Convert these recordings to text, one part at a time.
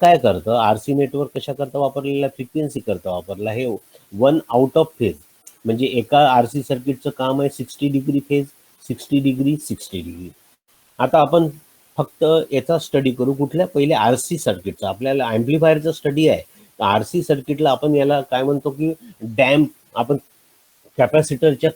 काय करतं, RC network कशा करता वापरलेला, फ्रिक्वेन्सी करता वापरला. हे वन आउट ऑफ फेज, म्हणजे एका आरसी सर्किटचं काम आहे 60 डिग्री फेज, 60 डिग्री, 60 डिग्री. आता आपण फक्त याचा स्टडी करू, कुठल्या, पहिले आरसी सर्किटचा. आपल्याला ऍम्प्लिफायरचा स्टडी आहे. आरसी सर्किटला आपण याला काय म्हणतो की डॅम्प. आपण कॅपॅसिटरच्या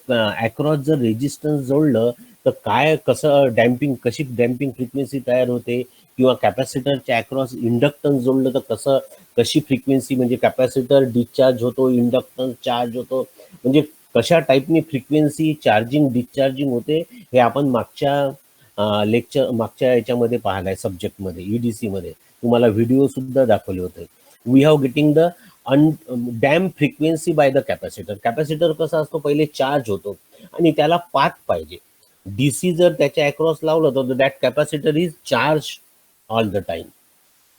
अक्रॉस जर रेजिस्टन्स जोडलं तर काय, कसं डॅम्पिंग, कशी डॅम्पिंग फ्रिक्वेन्सी तयार होते, किंवा कॅपॅसिटरच्या अक्रॉस इंडक्टन्स जोडलं तर कसं, कशी फ्रिक्वेन्सी, म्हणजे कॅपॅसिटर डिस्चार्ज होतो, इंडक्टन्स चार्ज होतो, म्हणजे कशा टाईपनी फ्रिक्वेन्सी चार्जिंग डिस्चार्जिंग होते, हे आपण लेक्चर मागच्या याच्यामध्ये पाहिलंय, सब्जेक्टमध्ये, ईडीसी मध्ये तुम्हाला व्हिडिओ सुद्धा दाखवले होते. We have getting the dam frequency by the capacitor. Capacitor कसा असतो, पहिले चार्ज होतो आणि त्याला पाथ पाहिजे. डीसी जर त्याच्या अक्रॉस लावलं तर that capacitor is charge all the time.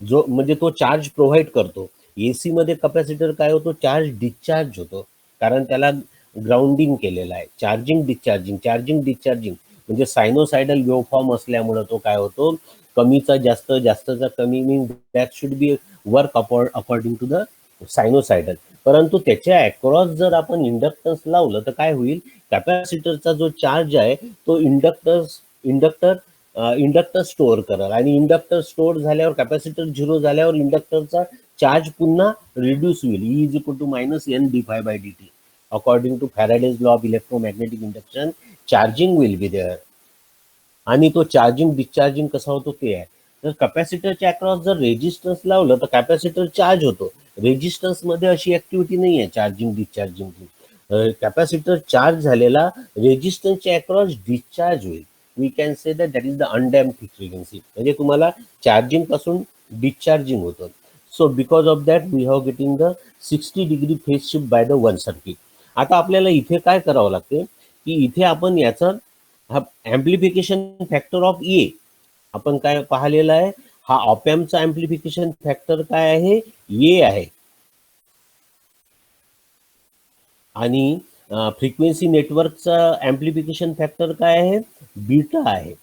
जो म्हणजे तो चार्ज प्रोव्हाइड करतो. एसी मध्ये कॅपॅसिटर काय होतो, चार्ज डिस्चार्ज होतो, कारण त्याला ग्राउंडिंग केलेलं आहे. चार्जिंग डिस्चार्जिंग, चार्जिंग डिस्चार्जिंग म्हणजे सायनोसायडल वेव्हफॉर्म असल्यामुळे तो काय होतो, कमीचा जास्त, जास्तचा कमी, mean that should be work according to the sinusoidal. परंतु त्याच्या अक्रॉस जर आपण इंडक्टन्स लावलं तर काय होईल, कॅपॅसिटरचा जो चार्ज आहे तो इंडक्टर इंडक्टर स्टोअर करेल, आणि इंडक्टर स्टोअर झाल्यावर, कॅपॅसिटर झिरो झाल्यावर इंडक्टरचा चार्ज पुन्हा रिड्यूस होईल. E is equal to minus N D phi by D T. According to Faraday's law of electromagnetic induction, charging will be there. आणि तो charging discharging कसा होतो ते आहे. तर कॅपॅसिटरच्या अक्रॉस जर रेजिस्टन्स लावलं तर कॅपॅसिटर चार्ज होतो. रेजिस्टन्स मध्ये अशी ऍक्टिव्हिटी नाही आहे चार्जिंग डिस्चार्जिंगची. कॅपॅसिटर चार्ज झालेला रेजिस्टन्सच्या अक्रॉस डिस्चार्ज होईल. We can say that is the undamped frequency, म्हणजे तुम्हाला चार्जिंग पासून डिस्चार्जिंग होतं. So because of that we have getting the 60 degree phase shift by the one circuit. आता आपल्याला इथे काय करावं लागते की इथे आपण याचा हा ऍम्प्लिफिकेशन फॅक्टर ऑफ ए आपण काय पाहिलेला आहे. हा ऑपॅम्पचा ऍम्प्लिफिकेशन फॅक्टर काय आहे, ए आहे. आणि फ्रिक्वेन्सी नेटवर्कचा ऍम्प्लिफिकेशन फॅक्टर काय आहे, बीटा आहे.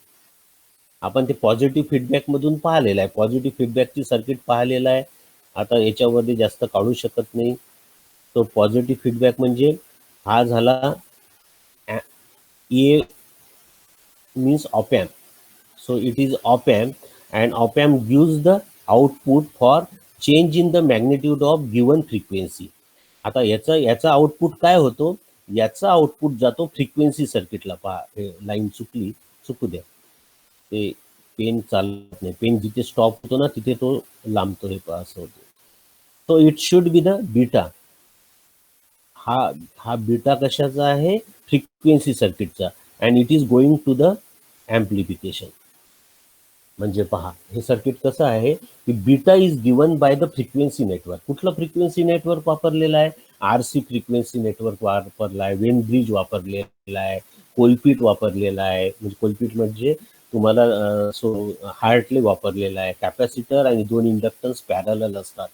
आपण ते पॉझिटिव्ह फीडबॅक मधून पाहिलेलं आहे, पॉझिटिव्ह फीडबॅकची सर्किट पाहिलेलं आहे. आता याच्यामध्ये जास्त काढू शकत नाही. तो पॉझिटिव्ह फीडबॅक म्हणजे हा झाला ए means op amp. So it is op amp, and op amp gives the output for change in the magnitude of given frequency. आता याचा याचा आउटपुट काय होतो, याचा आउटपुट जातो फ्रिक्वेन्सी सर्किटला. पहा लाईन चुकू द्या, ते पेन चालत नाही, पेन जिथे स्टॉप होतो ना तिथे तो लांबतो, हे पहा असं होतं. So it should be the beta. हा हा बीटा कशाचा आहे, फ्रिक्वेन्सी सर्किटचा, and it is going to the amplification. म्हणजे पहा हे सर्किट कसं आहे की beta is given by the frequency network. कुठलं फ्रिक्वेन्सी नेटवर्क वापरलेलं आहे, आरसी फ्रिक्वेन्सी नेटवर्क वापरला आहे, वेन ब्रिज वापरलेला आहे, कोलपीट वापरलेला आहे. म्हणजे कोलपीट म्हणजे तुम्हाला हार्टले वापरलेला आहे. कॅपॅसिटर आणि दोन इंडक्टन्स पॅरलल असतात.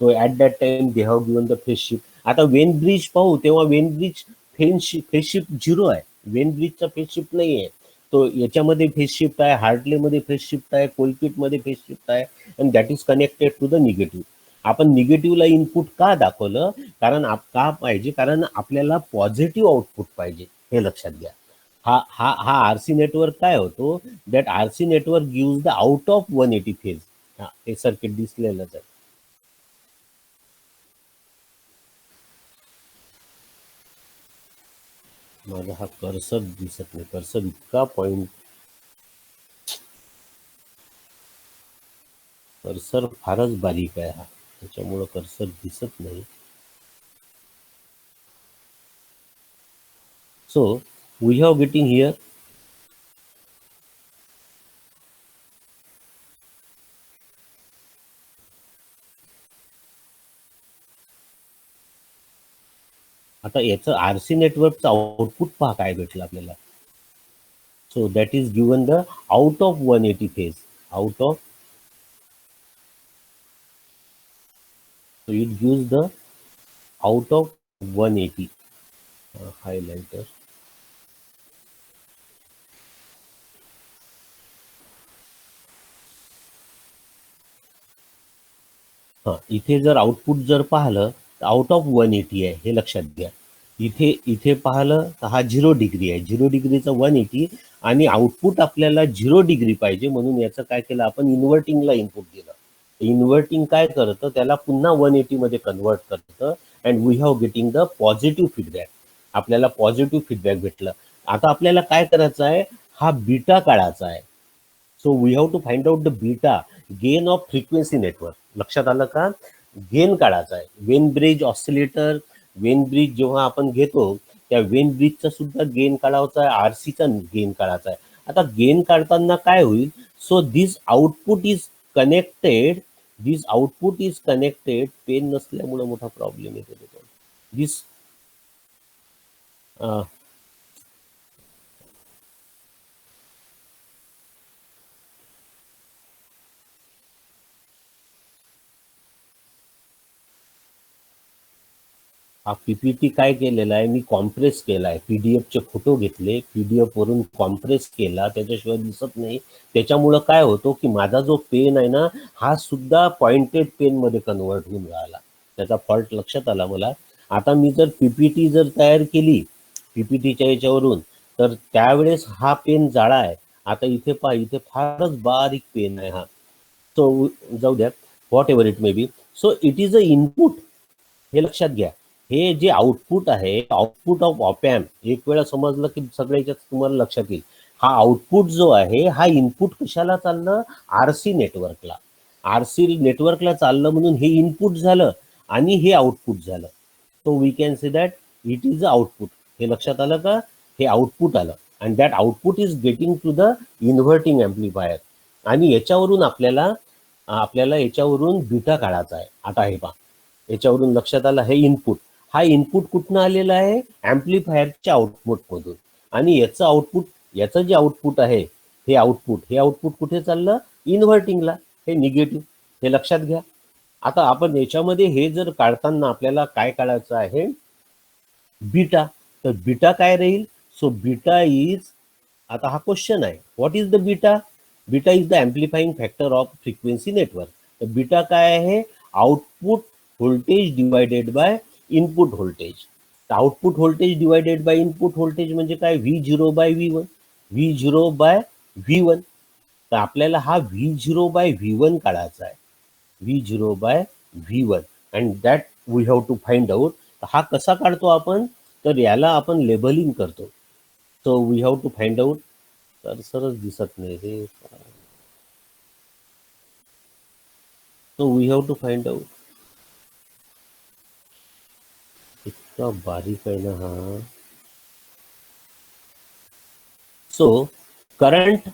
So at that time they have given the phase shift. आता वेन ब्रिज पाहू तेव्हा Wien bridge phase shift zero आहे. वेन ब्रिजचा फेज शिफ्ट नाही आहे. तो याच्यामध्ये फेज शिफ्ट आहे, हार्टलेमध्ये फेज शिफ्ट आहे, कोलपीटमध्ये फेज शिफ्ट आहे, and that is connected to the negative. आपण निगेटिव्हला इनपुट का दाखवलं, कारण का पाहिजे, कारण आपल्याला पॉझिटिव्ह आउटपुट पाहिजे, हे लक्षात घ्या. हा हा हा आरसी नेटवर्क काय होतो, that RC network gives the out of 180 phase. हे सर्किट दिसलेलंच आहे. माझा हा कर्सर दिसत नाही, कर्सर इतका पॉइंट, कर्सर फारच बारीक आहे हा, त्याच्यामुळं कर्सर दिसत नाही. So we have getting here आता याचं आरसी नेटवर्कचं आउटपुट पहा काय भेटलं आपल्याला. So that is given the out of 180 phase, out of, so it gives the out of 180. Highlighter. हां, इथे जर आउटपुट जर पाहिलं तर आउट ऑफ 180 आहे, हे लक्षात घ्या. इथे इथे पाहिलं तर हा 0 डिग्री आहे. 0 डिग्रीचा 180 आणि आउटपुट आपल्याला 0 डिग्री पाहिजे, म्हणून याचं काय केलं आपण, इन्व्हर्टिंगला इनपुट दिलं. इन्व्हर्टिंग काय करतं, त्याला पुन्हा 180 मध्ये कन्व्हर्ट करतं and we have getting the positive feedback. आपल्याला पॉझिटिव्ह फीडबॅक भेटलं. आता आपल्याला काय करायचं आहे, हा बीटा काढायचा आहे. So we have to find out the beta, gain of frequency network. लक्षात आलं का? गेन काढायचा आहे. Wien bridge oscillator, Wien bridge जेव्हा आपण घेतो त्या वेन ब्रिजचा सुद्धा गेन काढायचा आहे, आरसीचा गेन काढायचा आहे. आता गेन काढताना काय होईल, so this output is connected, this output is connected. Pen नसल्यामुळे मोठा प्रॉब्लेम येतो. दिस हा पीपीटी काय केलेला आहे, मी कॉम्प्रेस केला आहे. पीडीएफचे फोटो घेतले, पीडीएफ वरून कॉम्प्रेस केला, त्याच्याशिवाय दिसत नाही. त्याच्यामुळं काय होतो की माझा जो पेन आहे ना, हा सुद्धा पॉइंटेड पेन मध्ये कन्वर्ट होऊन राहिला. त्याचा फॉल्ट लक्षात आला मला. आता मी जर पीपीटी जर तयार केली पीपीटीच्या याच्यावरून, तर त्यावेळेस हा पेन जाळा आहे. आता इथे पहा, इथे फारच बारीक पेन आहे हा. सो जाऊ द्या, what ever it may be. So it is a input, हे लक्षात घ्या. हे जे आउटपुट आहे, आउटपुट ऑफ ऑपॅम्प, एक वेळा समजलं की सगळ्याच्यात तुम्हाला लक्षात येईल. हा आउटपुट जो आहे, हा इनपुट कशाला चाललं, आरसी नेटवर्कला. आरसी नेटवर्कला चाललं म्हणून हे इनपुट झालं आणि हे आउटपुट झालं. So we can say that it is a output. हे लक्षात आलं का? हे आउटपुट आलं आणि that output is getting to the inverting amplifier. आणि याच्यावरून आपल्याला आपल्याला याच्यावरून बीटा काढायचा आहे. आता हे पहा, याच्यावरून लक्षात आलं, हे इनपुट, हा इनपुट कुठनं आलेला आहे, ॲम्प्लिफायरच्या आउटपुट मधून. आणि याचं आउटपुट, याचं जे आउटपुट आहे, हे आउटपुट कुठे चाललं, इन्व्हर्टिंगला. हे निगेटिव्ह, हे लक्षात घ्या. आता आपण याच्यामध्ये हे जर काढताना आपल्याला काय काढायचं आहे, बीटा. तर बीटा काय राहील, सो बीटा इज, आता हा क्वेश्चन आहे, what is the beta. Beta is the amplifying factor of frequency network. तर बीटा काय आहे, output voltage divided by input voltage. Output voltage divided by input voltage म्हणजे काय, V0 by V1, V0 by V1. तर आपल्याला हा V0 by V1 काढायचा आहे, V0 by V1, and that we have to find out. हा कसा काढतो आपण, तर याला आपण लेबलिंग करतो. So we have to find out. तर सरच दिसत नाही हे. So we have to find out. इतका बारीक आहे ना हा. So current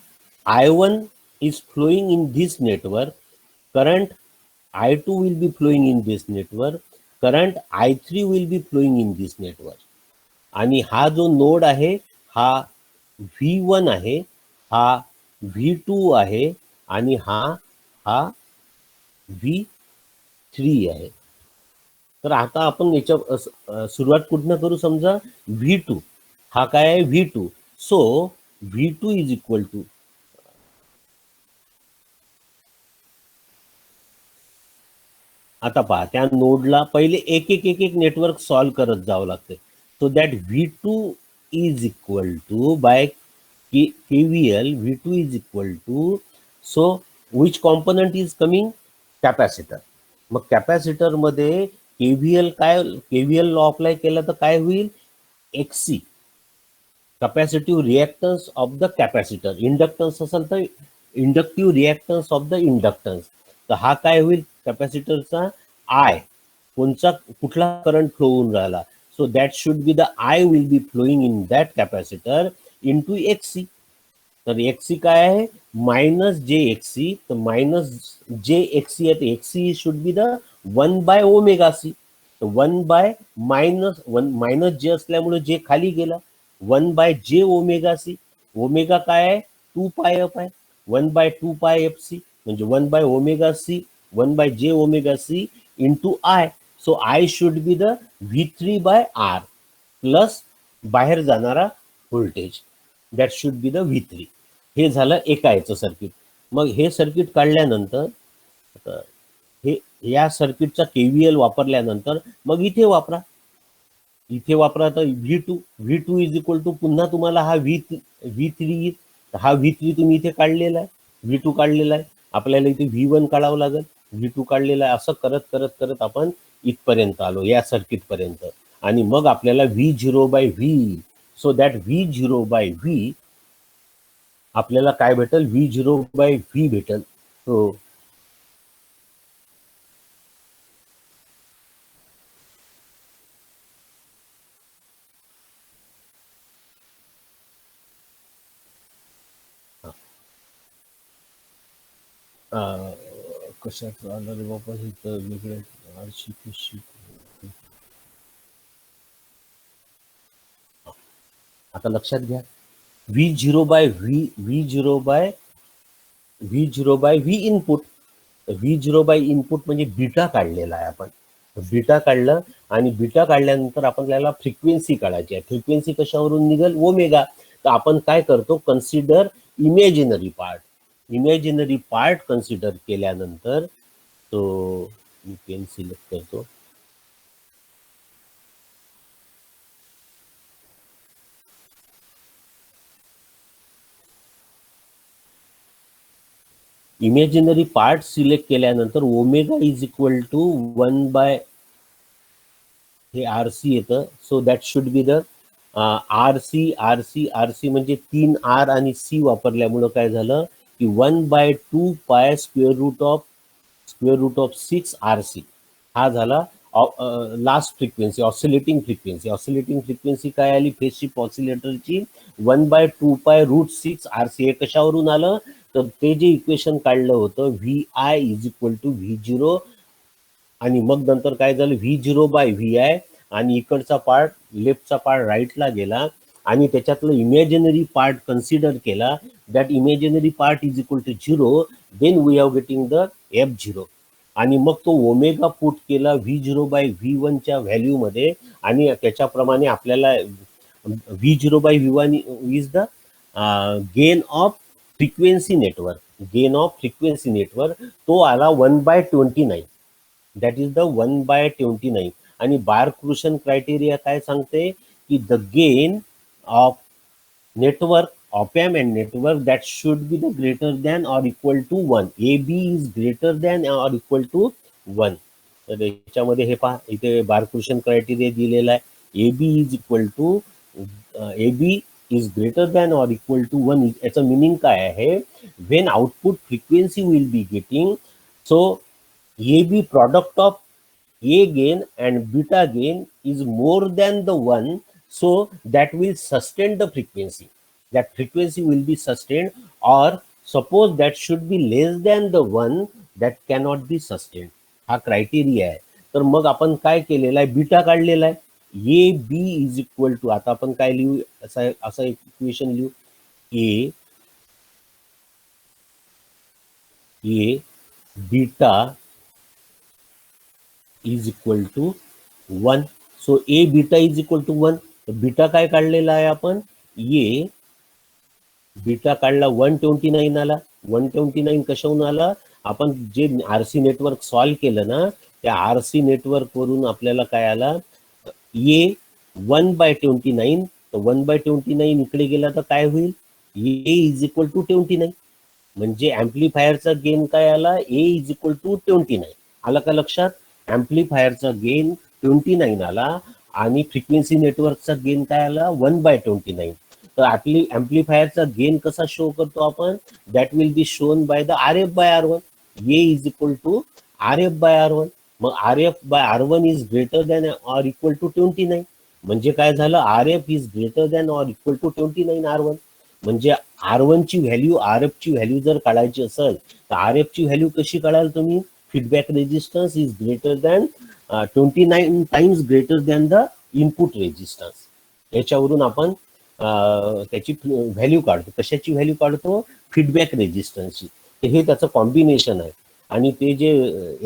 I1 is flowing in this network, current I2 will be flowing in this network, current I3 will be flowing in this network. आणि हा जो नोड आहे, हा V1 आहे, हा V2 आहे आणि हा हा V3 आहे. तर आता आपण याच्या सुरुवात कुठनं करू, समजा V2, हा काय आहे, V2. So V2 is equal to, आता पहा, त्या नोडला पहिले एक एक एक एक नेटवर्क सॉल्व करत जावं लागते. So that V2 is equal to by KVL, V2 is equal to, so which component is coming, capacitor. मग कॅपॅसिटर मध्ये केव्हीएल, काय केव्हीएल लॉ अप्लाय केला तर काय होईल, XC, capacitive reactance of the capacitor. Inductance असेल तर inductive reactance of the inductance. तर हा काय होईल, कॅपॅसिटरचा आय, कोणचा कुठला करंट फ्लो होऊन राहिला, so that should be the I will be flowing in that capacitor into XC. तर XC काय आहे, मायनस JXC. तर मायनस JXC आहे, तर XC should be the 1 by omega C. तर 1 बाय मायनस 1, मायनस जे असल्यामुळे जे खाली गेला, 1 by J omega C. Omega काय आहे, 2 पाय एफ आहे, 1 बाय 2 पाय एफ सी, म्हणजे 1 by omega C, 1 by J omega C into I. So I should be the V3 by R plus बाहेर जाणारा voltage, that should be the V3. हे झालं एका याचं सर्किट. मग हे सर्किट काढल्यानंतर, आता हे या सर्किटचा केव्हीएल वापरल्यानंतर मग इथे वापरा, तर V2 इज इक्वल टू पुन्हा तुम्हाला हा V3, हा V3 तुम्ही इथे काढलेला आहे, V2 काढलेला आहे, आपल्याला इथे V1 काढावं लागेल, V2 काढलेला आहे, असं करत करत करत आपण इथपर्यंत आलो या सर्किट पर्यंत. आणि मग आपल्याला V0/V, सो दॅट V0/V आपल्याला काय भेटल, V0/V भेटल. हो, कशाचं आलं रे बाबा हे तर वेगळं आरशी. आता लक्षात घ्या, V0/V इनपुट, V0/इनपुट म्हणजे बीटा काढलेला आहे आपण, बीटा काढलं आणि बीटा काढल्यानंतर आपल्याला फ्रिक्वेन्सी काढायची आहे. फ्रिक्वेन्सी कशावरून निघेल, ओमेगा. तर आपण काय करतो, कन्सिडर इमॅजिनरी पार्ट कन्सिडर केल्यानंतर, तो मी पेन सिलेक्ट करतो. इमॅजिनरी पार्ट सिलेक्ट केल्यानंतर ओमेगा इज इक्वल टू 1 हे RC येतं. So that should be the RC म्हणजे 3 R आणि C वापरल्यामुळं काय झालं की 1/2 स्क्वेअर रूट ऑफ 6 RC हा झाला लास्ट फ्रिक्वेन्सी, ऑसिलेटिंग फ्रिक्वेन्सी काय आली फेज शिफ्ट ऑसिलेटरची, 1/2 √6 RC. हे कशावरून आलं, तर ते जे इक्वेशन काढलं होतं VI is equal to V0, आणि मग नंतर काय झालं V0/VI, आणि इकडचा पार्ट लेफ्टचा पार्ट राईटला गेला आणि त्याच्यातलं इमॅजिनरी पार्ट कन्सिडर केला, that imaginary part is equal to 0, then we are getting the F0. आणि मग तो ओमेगा पुट केला V0/V1च्या व्हॅल्यूमध्ये, आणि त्याच्याप्रमाणे आपल्याला V0/V1 is the gain of frequency network, तो आला 1/29, दॅट इज द 1/29. आणि बार्क-क्रुशन क्रायटेरिया काय सांगते की the gain of network op amp and network that should be the greater than or equal to 1. AB is greater than or equal to 1. तर याच्यामध्ये हे पहा, इथे बार्क-क्रुशन क्रायटेरिया दिलेला आहे, AB is greater than or equal to 1. याचं meaning काय आहे, when output frequency will be getting, so AB product of A gain and beta gain is more than the 1, so that will sustain the frequency. That frequency will be sustained, or suppose that should be less than the 1, that cannot be sustained. हा criteria आहे. तर मग आपण काय केलेला आहे, beta काढलेला आहे, AB इज इक्वल टू, आता आपण काय लिहू, असं इक्वेशन लिहू, A beta is equal to 1. So A beta is equal to 1. Beta काय काढलेला आहे आपण, ए बीटा काढला 129 आला. 129 कशाहून आला, आपण जे RC नेटवर्क सॉल्व केलं ना, त्या RC नेटवर्क वरून आपल्याला काय आला, ए 1/29. तर 1/29 इकडे गेला तर काय होईल, ए इज इक्वल टू 29. म्हणजे ऍम्प्लिफायरचा गेन काय आला, ए इज इक्वल टू 29. आला का लक्षात, ऍम्प्लिफायरचा गेन 29 आला आणि फ्रिक्वेन्सी नेटवर्कचा गेन काय आला, 1/29. तर आपली ऍम्प्लिफायरचा गेन कसा शो करतो आपण, that will be shown by the RF/R1. A is equal to RF/R1. मग RF/R1 is greater than or equal to 29. म्हणजे काय झालं, RF is greater than or equal to 29 R1. म्हणजे R1 ची व्हॅल्यू, RF ची value जर काढायची असेल तर RF ची व्हॅल्यू कशी काढाल तुम्ही, feedback resistance is greater than 29 times greater than the input resistance. याच्यावरून आपण त्याची व्हॅल्यू काढतो. कशाची व्हॅल्यू काढतो, फीडबॅक रेजिस्टन्सची. हे त्याचं कॉम्बिनेशन आहे. आणि ते जे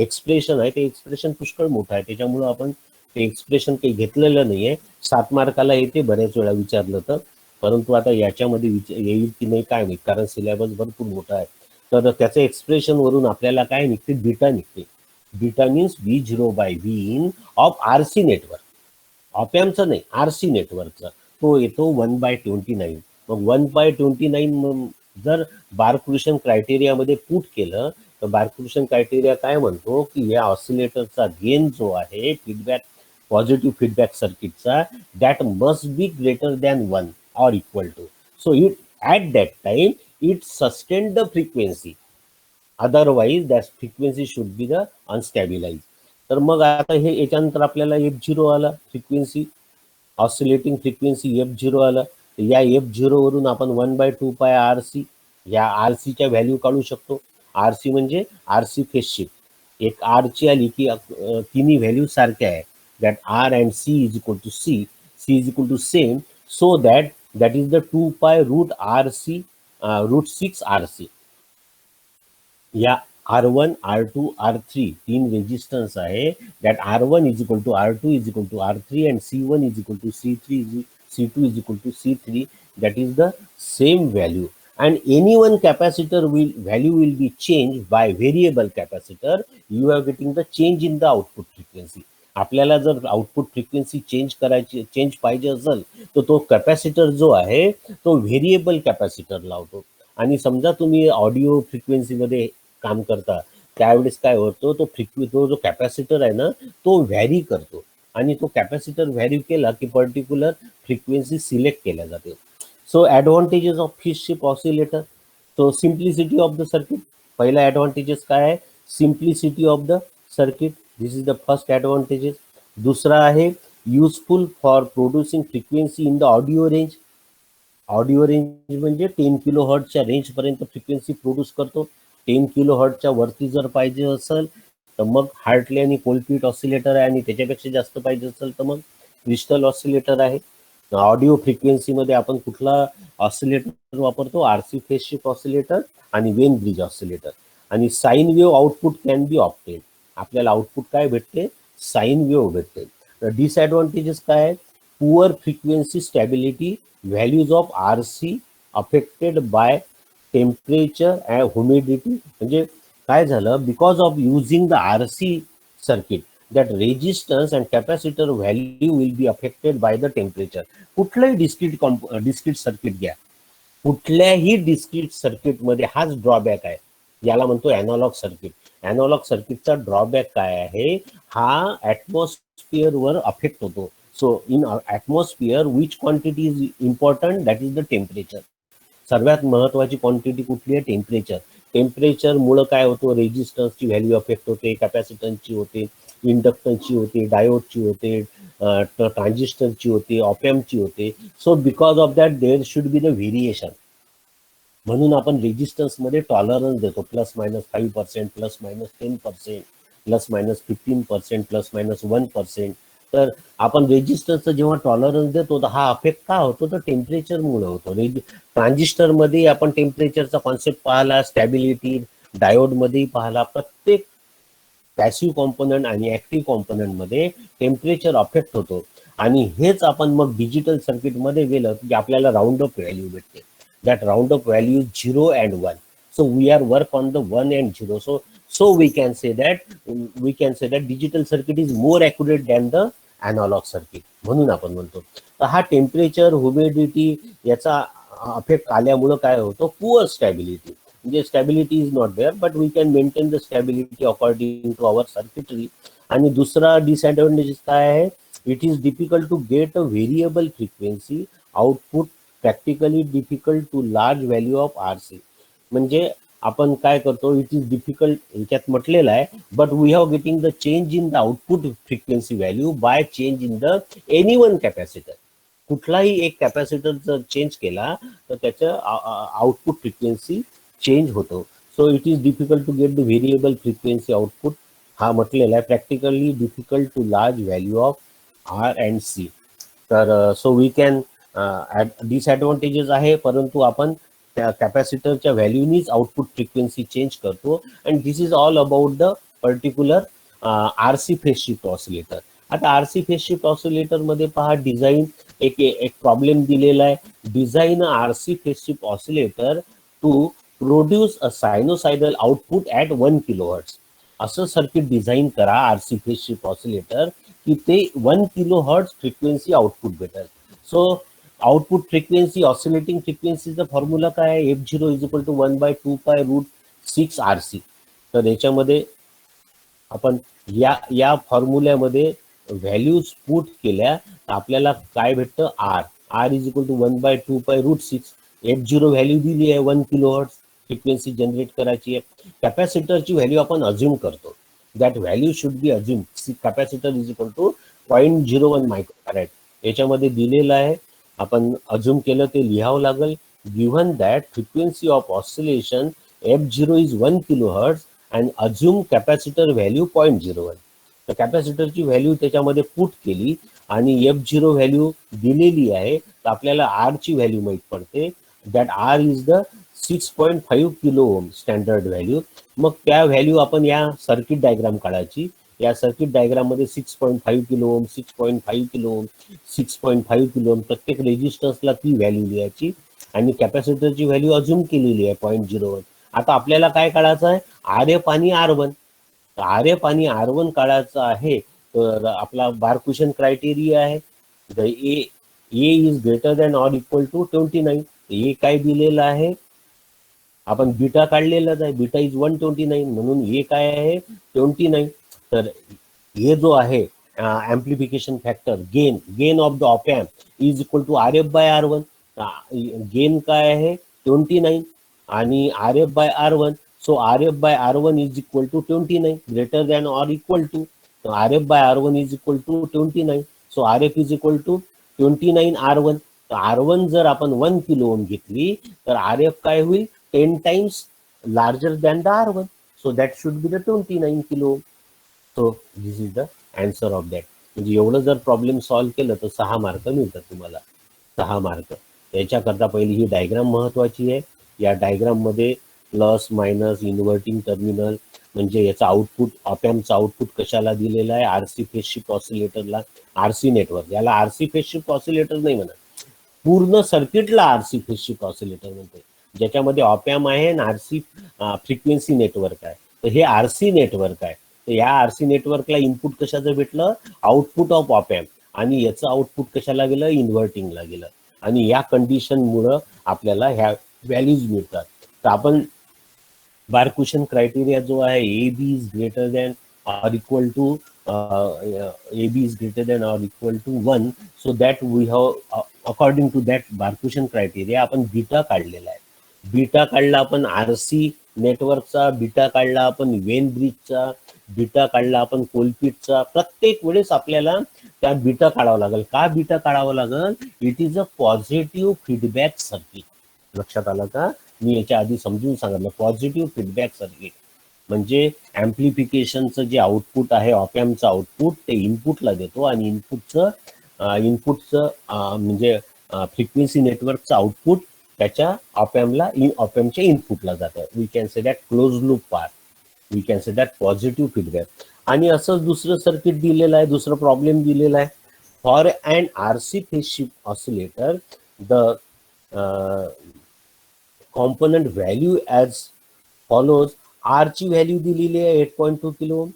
एक्सप्रेशन आहे ते एक्सप्रेशन पुष्कळ मोठं आहे, त्याच्यामुळं आपण ते एक्सप्रेशन काही घेतलेलं नाहीये. 7 मार्काला येते बऱ्याच वेळा विचारलं तर, परंतु आता याच्यामध्ये येईल की नाही काय माहित, कारण सिलेबस भरपूर मोठा आहे. तर त्याचं एक्सप्रेशन वरून आपल्याला काय निघते, बीटा निघते. Beta means V0/Vin of RC network, ऑपॅम्पचं नाही, RC नेटवर्कचा, तो येतो 1/29. मग 1/29 जर बार्क-क्रुशन क्रायटेरियामध्ये पुट केलं तर बार्क-क्रुशन क्रायटेरिया काय म्हणतो की या ऑसिलेटरचा गेन जो आहे फीडबॅक, पॉझिटिव्ह फीडबॅक सर्किटचा, that must be greater than 1 or equal to. So at that time it sustain the frequency, otherwise that frequency should be the unstabilized. तर मग आता हे याच्यानंतर आपल्याला F0 आला, फ्रिक्वेन्सी ऑसिलेटिंग फ्रिक्वेन्सी F0 आला. या F0 वरून आपण 1/2π RC या RCच्या व्हॅल्यू काढू शकतो. RC म्हणजे RC फेज शिफ्ट. एक R ची आली की तिन्ही व्हॅल्यू सारख्या आहे, that R and C is equal to C is equal to same, so that is the 2π root RC root 6 RC. या R1 R2 R3 तीन रेजिस्टन्स आहे, that R1 is equal to R2 is equal to R3 and C1 is equal to C3 C2 is equal to C3, that is the same value, and any one capacitor value will be changed by variable capacitor. You are getting the change in the output frequency. आपल्याला जर output frequency change पाहिजे असेल तर तो capacitor जो आहे तो variable capacitor लावतो. आणि समजा तुम्ही ऑडिओ फ्रिक्वेन्सीमध्ये काम करता त्यावेळेस काय होतं, तो जो कॅपॅसिटर आहे ना तो व्हॅरी करतो, आणि तो कॅपॅसिटर व्हॅरी केला की पर्टिक्युलर फ्रिक्वेन्सी सिलेक्ट केल्या जाते. So advantages of phase shift oscillator. तो सिम्प्लिसिटी ऑफ द सर्किट. पहिला ॲडव्हान्टेजेस काय आहे, simplicity of the circuit, this is the first advantages. दुसरा आहे useful for producing frequency in the audio range. Audio range म्हणजे 10 kHz रेंजपर्यंत frequency produce करतो. 10 kHz वरती जर पाहिजे असेल तर मग हार्टले आणि कोलपिट ऑसिलेटर आहे, आणि त्याच्यापेक्षा जास्त पाहिजे असेल तर मग क्रिस्टल ऑसिलेटर आहे. ऑडिओ फ्रिक्वेन्सीमध्ये आपण कुठला ऑसिलेटर वापरतो, RC फेज शिफ्ट ऑसिलेटर आणि वेन ब्रिज ऑसिलेटर. आणि sine wave output can be opted. आपल्याला आउटपुट काय भेटते, साईन वेव्ह भेटते. डिसएडव्हान्टेजेस काय आहेत, poor frequency stability, values of RC affected by temperature and humidity. म्हणजे काय झालं, because of using the RC circuit that resistance and capacitor value will be affected by the temperature. कुठलाही discrete circuit घ्या, कुठल्याही discrete circuit मध्ये हाच drawback आहे, याला म्हणतो अॅनालॉग सर्किट. अॅनालॉग सर्किटचा ड्रॉबॅक काय आहे, हा ऍटमॉस्फिअर वर अफेक्ट होतो. So in atmosphere which quantity is important, that is the temperature. सर्वात महत्वाची क्वांटिटी कुठली आहे, टेम्परेचर. टेम्परेचर मुळे काय होतो, रेजिस्टन्सची व्हॅल्यू अफेक्ट होते, कॅपॅसिटन्सची होते, इंडक्टन्सची होते, डायोडची होते, ट्रान्झिस्टरची होते, ऑपॅम्पची होते. So because of that there should be the variation. म्हणून आपण रेजिस्टन्स मध्ये टॉलरन्स देतो, +-5%, +-10%, +-15%, +-1%. तर आपण रेजिस्टन्सचं जेव्हा टॉलरन्स देतो तर हा अफेक्ट का होतो, तर टेम्परेचरमुळे होतो. ट्रान्झिस्टरमध्ये आपण टेम्परेचरचा कॉन्सेप्ट पाहिला, स्टॅबिलिटी डायोडमध्ये पाहिला. प्रत्येक पॅसिव्ह कॉम्पोनंट आणि ऍक्टिव्ह कॉम्पोनंट मध्ये टेम्परेचर अफेक्ट होतो. आणि हेच आपण मग डिजिटल सर्किटमध्ये गेलं की आपल्याला राऊंड अप व्हॅल्यू भेटते. That round up value 0 and 1. So we are work on the 1 and 0. So we can say that digital circuit is more accurate than the analog circuit. म्हणून आपण म्हणतो. तर हा टेम्परेचर, ह्युमिडिटी याचा affect आल्यामुळं काय होतं, पुअर स्टॅबिलिटी. म्हणजे stability is not there, but we can maintain the stability according to our circuitry. आणि दुसरा डिसएडव्हान्टेज काय आहे, it is difficult to get a variable frequency output, practically difficult to large value of RC. म्हणजे आपण काय करतो, it is difficult, याच्यात म्हटलेलं आहे, but we have getting the change in the output frequency value by change in the any one capacitor. कुठलाही एक capacitor जर चेंज केला तर त्याचं आउटपुट फ्रिक्वेन्सी चेंज होतो. So it is difficult to get the variable frequency output. हा म्हटलेला आहे, practically difficult to large value of R and C. तर सो वी कॅन डिसएडव्हान्टेजेस आहे, परंतु आपण त्या कॅपॅसिटरच्या व्हॅल्यूनीच आउटपुट फ्रिक्वेन्सी चेंज करतो. And this is all about the particular RC phase shift oscillator. आता RC फेज शिफ्ट ऑसिलेटर मध्ये पहा, डिझाईन एक प्रॉब्लेम दिलेला आहे. Design RC phase shift oscillator to produce a sinusoidal output at 1 kHz. असं circuit design करा RC phase shift oscillator की ते 1 किलो हर्ट्ज फ्रिक्वेन्सी आउटपुट भेटेल. सो आउटपुट फ्रिक्वेन्सी ऑसिलेटिंग फ्रिक्वेन्सीचा फॉर्म्युला काय आहे, F0 is equal to 1/2π√6 RC. तर याच्यामध्ये आपण या फॉर्म्युल्यामध्ये व्हॅल्यूज पुट केल्या तर आपल्याला काय भेटतं, R is equal to 1/2π√6. F0 value दिली आहे 1 किलो हर्ट्ज फ्रिक्वेन्सी जनरेट करायची आहे. कॅपॅसिटरची व्हॅल्यू आपण अज्युम करतो, that value should be assume. Capacitor is equal to 0.01 microfarad याच्यामध्ये दिलेलं आहे. आपण अज्युम केलं ते लिहावं लागेल. Given that frequency of oscillation F0 is 1 kilo hertz and assume capacitor value 0.01. तर कॅपॅसिटरची व्हॅल्यू त्याच्यामध्ये पुट केली आणि F0 व्हॅल्यू दिलेली आहे, तर आपल्याला आर ची व्हॅल्यू माहीत पडते, that R is the 6.5 kilo ohm standard value. मग त्या व्हॅल्यू आपण या सर्किट डायग्राम काढायची. या सर्किट डायग्राम मध्ये 6.5 किलो ओम, 6.5 किलो ओम, 6.5 किलो ओम प्रत्येक रेजिस्टन्सला ती व्हॅल्यू लिहायची आणि कॅपॅसिटरची व्हॅल्यू अज्युम केलेली आहे 0.01. आता आपल्याला काय काढायचं आहे, आर एफ आणि R1. आर एफ आणि R1 काढायचं आहे. तर आपला बार क्वेश्चन क्रायटेरिया आहे, the A is greater than or equal to 29. A काय दिलेलं आहे, आपण बीटा काढलेलाच आहे, बीटा इज 129 म्हणून ए काय आहे 29. तर हे जो आहे amplification factor gain of the op amp is equal to RF/R1. Gain काय आहे 29 आणि RF/R1. So RF/R1 is equal to 29 greater than or equal to. RF/R1 is equal to 29. So RF is equal to 29 R1. तर R1 जर आपण 1 kilo ohm घेतली तर RF काय होईल 10 times larger than the R1. So that should be the 29 kilo ohm. So this is the answer of that. म्हणजे एवढं जर प्रॉब्लेम सॉल्व्ह केलं तर 6 मार्क मिळतात तुम्हाला, 6 मार्क. याच्याकरता पहिली ही डायग्राम महत्वाची आहे. या डायग्राम मध्ये प्लस मायनस इन्व्हर्टिंग टर्मिनल म्हणजे याचा आउटपुट, ऑपॅम्पचा आउटपुट कशाला दिलेला आहे, आरसी फेज शिफ्ट ऑसिलेटरला, आरसी नेटवर्क. याला आरसी फेज शिफ्ट ऑसिलेटर नाही म्हणत, पूर्ण सर्किटला आरसी फेज शिफ्ट ऑसिलेटर म्हणते, ज्याच्यामध्ये ऑपॅम्प आहे आणि आरसी फ्रिक्वेन्सी नेटवर्क आहे. तर हे आरसी नेटवर्क आहे. तर या आरसी नेटवर्कला इनपुट कशाचं भेटलं, आउटपुट ऑफ ऑपॅम्प, आणि याचं आउटपुट कशाला गेलं, इन्व्हर्टिंगला गेलं. आणि या कंडिशनमुळं आपल्याला ह्या व्हॅल्यूज मिळतात. तर आपण बार क्वेश्चन क्रायटेरिया जो आहे, A B is greater than or equal to AB is greater than or equal to 1. So that we have according to that bar question criteria आपण बीटा काढलेला आहे. बीटा काढला आपण आरसी नेटवर्कचा, बीटा काढला आपण वेन ब्रिजचा, बीटा काढला आपण कोलपिटचा. प्रत्येक वेळेस आपल्याला त्या बीटा काढावं लागेल. का बीटा काढावं लागेल, it is a positive feedback circuit. लक्षात आलं का, मी याच्या आधी समजून सांगितलं. पॉझिटिव्ह फीडबॅक सर्किट म्हणजे ऍम्प्लिफिकेशनचं जे आउटपुट आहे, ऑपॅम्पचं आउटपुट, ते इनपुटला देतो आणि इनपुटचं म्हणजे फ्रिक्वेन्सी नेटवर्कचं आउटपुट त्याच्या ऑपॅम्पच्या इनपुटला जातं. We can say that close loop part, we can say that positive feedback. आणि असंच दुसरं सर्किट दिलेलं आहे, दुसरं प्रॉब्लेम दिलेला आहे. For and RC phase shift oscillator the component value as follows. R ची व्हॅल्यू दिलेली आहे 8.2 किलो ओम,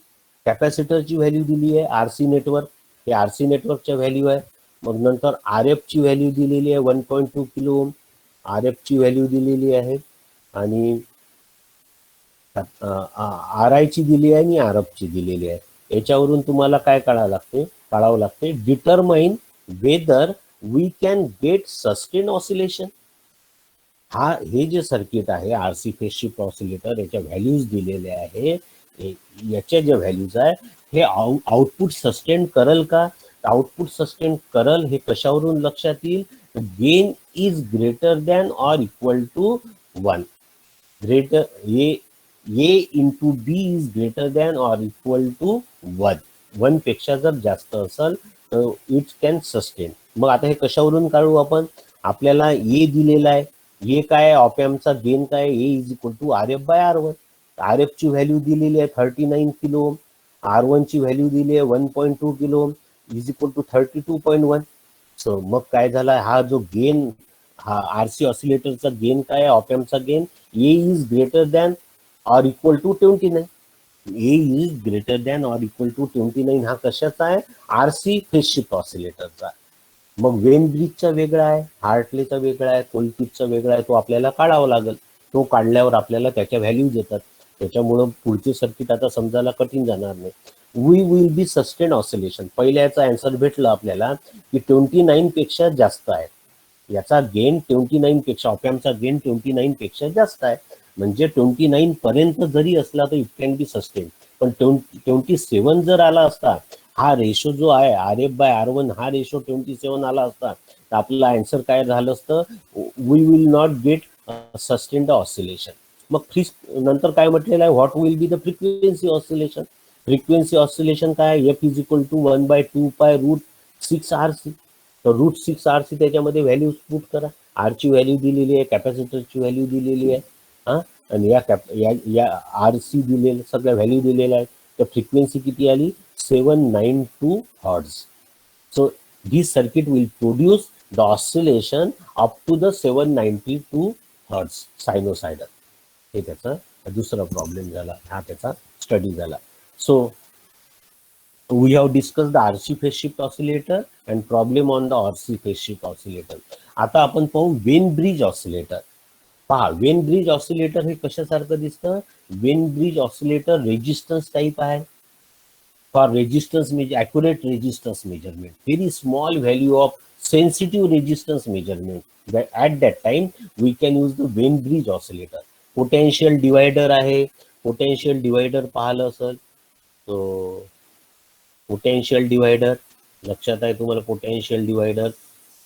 कॅपॅसिटरची व्हॅल्यू दिली आहे आरसी नेटवर्क, हे आरसी नेटवर्कच्या व्हॅल्यू आहे. मग नंतर आर एफ ची व्हॅल्यू दिलेली आहे 1.2 किलो ओम, आर एफ ची व्हॅल्यू दिलेली आहे, आणि आर आय ची दिली आहे आणि आर एफ ची दिलेली आहे. याच्यावरून तुम्हाला काय काढावं लागते, determine whether we can get sustain oscillation. हे जे सर्किट आहे आरसी फेज शिफ्ट ऑसिलेटर, याच्या व्हॅल्यूज दिलेल्या आहे, याच्या ज्या व्हॅल्यूज आहे, हे आउटपुट सस्टेन करल का. आउटपुट सस्टेन करल हे कशावरून लक्षात येईल, gain is greater than or equal to 1. Greater A into B is greater than or equal to 1. 1 पेक्षा जर जास्त असेल तर इट कॅन सस्टेन. मग आता हे कशावरून काढू आपण, आपल्याला ए दिलेला आहे, ए काय, ऑपॅम्पचा गेन काय, A is equal to RF/R1. R F ची व्हॅल्यू दिलेली आहे 39 किलो ओम, R1 ची व्हॅल्यू दिली आहे 1.2 kilo ohm is equal to 32.1. So मग काय झाला, हा जो गेन, हा आरसी ऑसिलेटरचा गेन काय आहे, ऑपॅम्पचा gain, A is greater than or equal to 29. A is greater than or equal to 29 हा कशाचा आहे? आरसी फेज शिफ्ट ऑसिलेटरचा. मग वेन ब्रिजचा वेगळा आहे, हार्टलेचा वेगळा आहे, कोलपिटचा वेगळा आहे, तो आपल्याला काढावा लागेल. तो काढल्यावर आपल्याला त्याच्या व्हॅल्यूज येतात. त्याच्यामुळं पुढचे सर्किट आता समजायला कठीण जाणार नाही. We will be sustain oscillation. पहिल्याचा आन्सर भेटला आपल्याला की 29 पेक्षा जास्त आहे. याचा गेन 29 पेक्षा, ऑपॅम्पचा गेन 29 पेक्षा जास्त आहे. म्हणजे 29 पर्यंत जरी असला तर इट कॅन बी सस्टेन. पण 27 जर आला असता, हा रेशो जो आहे RF/R1 हा रेशो 27 आला असता, तर आपलं आन्सर काय झालं असतं? We will not get sustained oscillation. मग नंतर काय म्हटलेलं आहे? What will be the frequency oscillation. Frequency oscillation काय? F is equal to 1/2π√6RC. तर √6RC त्याच्यामध्ये व्हॅल्यू पुट करा. आरची व्हॅल्यू दिलेली आहे, कॅपॅसिटरची व्हॅल्यू दिलेली आहे, हा, आणि या आरसी दिलेल्या सगळ्या व्हॅल्यू दिलेल्या आहेत. तर फ्रिक्वेन्सी किती आली? 792 hertz. So this circuit will produce the oscillation up to the 792 hertz sinusoidal. हे त्याचा दुसरा प्रॉब्लेम झाला, हा त्याचा स्टडी झाला. So we have discussed the RC phase shift oscillator and problem on the RC phase shift oscillator. आता आपण पाहू वेन ब्रिज ऑसिलेटर. पहा, वेन ब्रिज ऑसिलेटर हे कशासारखं दिसतं? Wien bridge oscillator resistance type आहे. For resistance accurate resistance measurement, very small value of sensitive resistance measurement, that at that time we can use the Wien bridge oscillator. Potential divider आहे. Potential divider पाहिलं असेल तो potential divider लक्षात आहे तुम्हाला? Potential divider.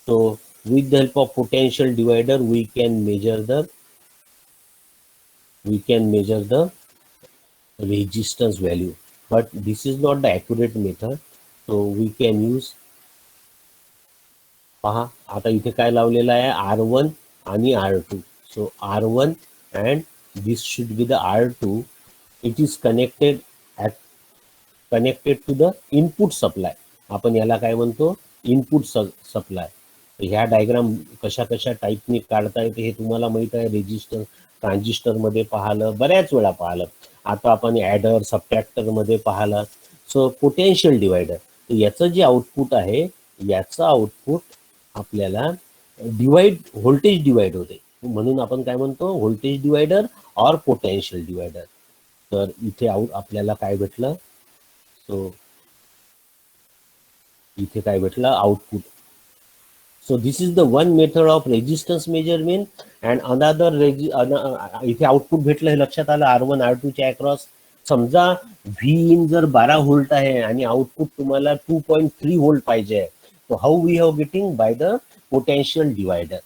So with the help of potential divider we can measure the resistance value, but this is not the accurate method. So we can use, पहा आता इथे काय लावलेलं आहे? R1 आणि R2. So R1 and this should be the R2. It is connected to the input supply. आपण याला काय म्हणतो? Input supply. ह्या डायग्राम कशा कशा टाईपने काढता येते हे तुम्हाला माहित आहे. रेजिस्टन्स ट्रान्झिस्टर मध्ये पाहिलं, बऱ्याच वेळा पाहिलं. आता आपण ॲडर सबट्रॅक्टर मध्ये पाहिलं. सो पोटेन्शियल डिवायडर, याचं जे आउटपुट आहे, याचं आउटपुट आपल्याला व्होल्टेज डिवाइड होते, म्हणून आपण काय म्हणतो? व्होल्टेज डिवायडर और पोटेन्शियल डिवायडर. तर इथे आपल्याला काय भेटलं? सो इथे काय भेटलं? Output. So this is the one method of resistance measurement and another इथे आउटपुट भेटलं, हे लक्षात आलं. R1 R2 च्या अक्रॉस समजा व्ही इन जर 12 व्होल्ट आहे आणि आउटपुट तुम्हाला 2.3 व्होल्ट पाहिजे आहे, तो how we have getting? By the potential divider.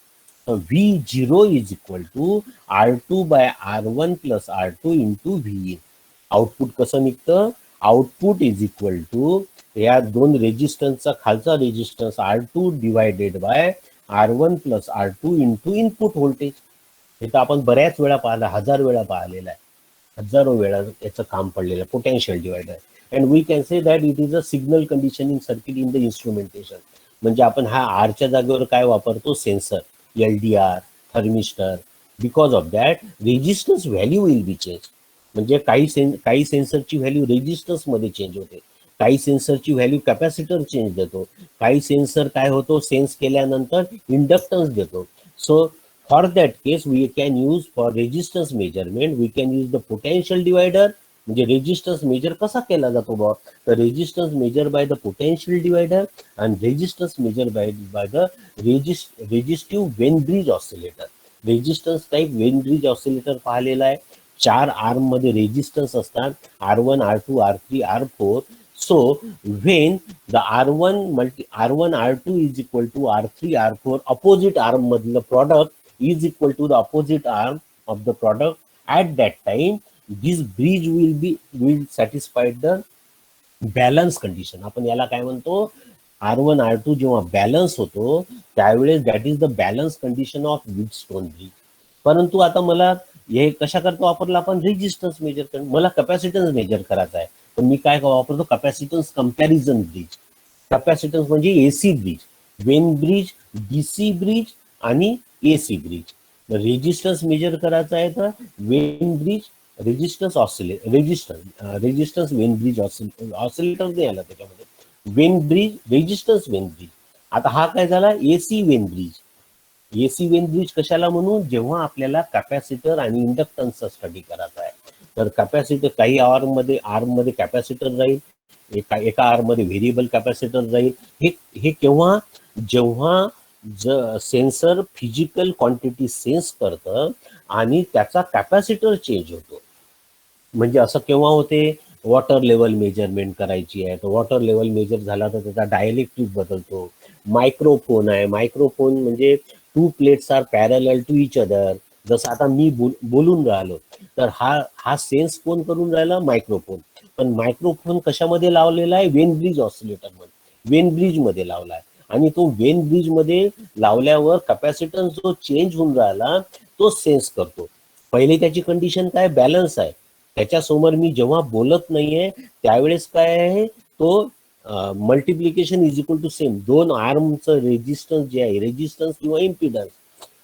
V0 is equal to R2/R1 plus R2 into V in. Output कसं निघतं? आउटपुट इज इक्वल टू या दोन रेजिस्टन्सचा खालचा resistance R2 divided by R1 plus R2 into input voltage. हे तर आपण बऱ्याच वेळा पाहिलं, 1000 वेळा पाहिलेलं आहे, हजारो वेळा याचं काम पडलेलं आहे, potential divider. And we can say that it is a signal conditioning circuit in the instrumentation. म्हणजे आपण हा आरच्या जागेवर काय वापरतो? Sensor, LDR, thermistor. Because of that resistance value will be change. म्हणजे काही सेन्सरची व्हॅल्यू रेजिस्टन्स मध्ये चेंज होते, काही सेन्सरची व्हॅल्यू कॅपॅसिटर चेंज देतो, काही सेन्सर काय होतो? सेन्स केल्यानंतर इंडक्टन्स देतो. So for that case we can use for resistance measurement, we can use the potential divider. म्हणजे रेजिस्टन्स मेजर कसा केला जातो बा? तर resistance measure by the potential divider and resistance measure by the resistive Wien bridge oscillator. Resistance type Wien bridge oscillator पाहिलेला आहे. 4 arm मध्ये resistance असतात, R1 R2 R3 R4. So when the R1 R2 is equal to R3 R4, opposite arm मधलं product is equal to the opposite arm of the product, at that time this bridge will satisfy the balance condition. आपण याला काय म्हणतो? R1 R2 जेव्हा balance होतो त्यावेळेस that is the balance condition of Wheatstone bridge. परंतु आता मला हे कशा करता वापरलं आपण? रेजिस्टन्स मेजर कर, मला कॅपॅसिटन्स मेजर करायचा आहे, तर मी काय वापरतो? Capacitance comparison bridge. कॅपॅसिटन्स म्हणजे AC bridge, Wien bridge, DC bridge आणि AC ब्रिज. रेजिस्टन्स मेजर करायचा आहे तर Wien bridge resistance resistance Wien bridge oscillator नाही आला त्याच्यामध्ये, Wien bridge, resistance Wien bridge. आता हा काय झाला, AC Wien bridge. AC Wien bridge कशाला म्हणून, जेव्हा आपल्याला कॅपॅसिटर आणि इंडक्टन्सचा स्टडी करायचा आहे, तर कॅपॅसिटर काही आर्म मध्ये कॅपॅसिटर राहील, एका आर्म मध्ये व्हेरिएबल कॅपॅसिटर राहील. हे केव्हा, जेव्हा सेन्सर फिजिकल क्वांटिटी सेन्स करतं आणि त्याचा कॅपॅसिटर चेंज होतो. म्हणजे असं केव्हा होते, वॉटर लेवल मेजरमेंट करायची आहे, तर वॉटर लेवल मेजर झाला तर त्याचा डायलेक्ट्रिक बदलतो. मायक्रोफोन आहे, मायक्रोफोन म्हणजे two plates are parallel to each other. जसं आता मी बोलून राहिलो, तर हा सेन्स कोण करून राहिला, मायक्रोफोन. पण मायक्रोफोन कशामध्ये लावलेला आहे, वेन ब्रिज ऑसिलेटर मध्ये, वेन ब्रिज मध्ये लावला आहे. आणि तो वेन ब्रिज मध्ये लावल्यावर कॅपॅसिटन्स जो चेंज होऊन राहिला तो सेन्स करतो. पहिले त्याची कंडिशन काय, बॅलन्स आहे. त्याच्यासमोर मी जेव्हा बोलत नाहीये त्यावेळेस काय आहे, तो multiplication is equal to same, दोन आर्मचं रेजिस्टन्स जे आहे, रेजिस्टन्स किंवा इम्पिडन्स,